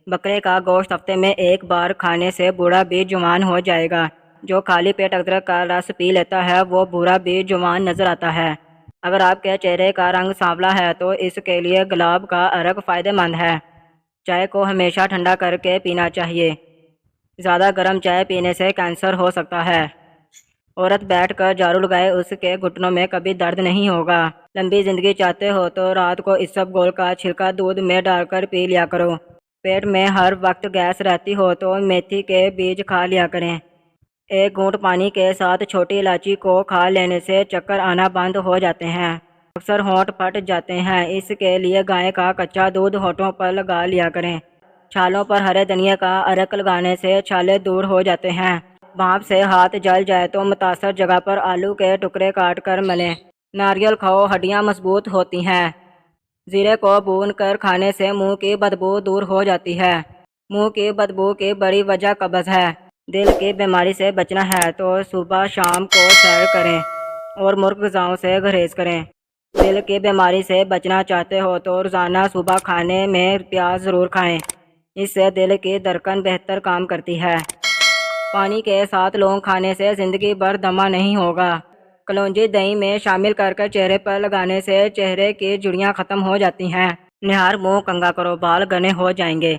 بکرے کا گوشت ہفتے میں ایک بار کھانے سے بوڑھا بھی جوان ہو جائے گا۔ جو خالی پیٹ ادرک کا رس پی لیتا ہے وہ بوڑھا بھی جوان نظر آتا ہے۔ اگر آپ کے چہرے کا رنگ سانولا ہے تو اس کے لیے گلاب کا عرق فائدہ مند ہے۔ چائے کو ہمیشہ ٹھنڈا کر کے پینا چاہیے۔ زیادہ گرم چائے پینے سے کینسر ہو سکتا ہے۔ عورت بیٹھ کر جھاڑو لگائے اس کے گھٹنوں میں کبھی درد نہیں ہوگا۔ لمبی زندگی چاہتے ہو تو رات کو اسب گول کا چھلکا دودھ میں ڈال کر پی لیا کرو۔ پیٹ میں ہر وقت گیس رہتی ہو تو میتھی کے بیج کھا لیا کریں۔ ایک گھونٹ پانی کے ساتھ چھوٹی الائچی کو کھا لینے سے چکر آنا بند ہو جاتے ہیں۔ اکثر ہونٹ پھٹ جاتے ہیں، اس کے لیے گائے کا کچا دودھ ہونٹوں پر لگا لیا کریں۔ چھالوں پر ہرے دھنیا کا عرق لگانے سے چھالے دور ہو جاتے ہیں۔ بھاپ سے ہاتھ جل جائے تو متاثر جگہ پر آلو کے ٹکڑے کاٹ کر ملیں۔ ناریل کھاؤ، ہڈیاں مضبوط ہوتی ہیں۔ زیرے کو بھون کر کھانے سے منہ کی بدبو دور ہو جاتی ہے۔ منہ کی بدبو کی بڑی وجہ قبض ہے۔ دل کی بیماری سے بچنا ہے تو صبح شام کو سیر کریں اور مرغ غذاؤں سے گریز کریں۔ دل کی بیماری سے بچنا چاہتے ہو تو روزانہ صبح کھانے میں پیاز ضرور کھائیں، اس سے دل کی دھڑکن بہتر کام کرتی ہے۔ پانی کے ساتھ لونگ کھانے سے زندگی بھر دمہ نہیں ہوگا۔ کلونجی دہی میں شامل کر کر چہرے پر لگانے سے چہرے کی جھریاں ختم ہو جاتی ہیں۔ نہار منہ کنگا کرو، بال گھنے ہو جائیں گے۔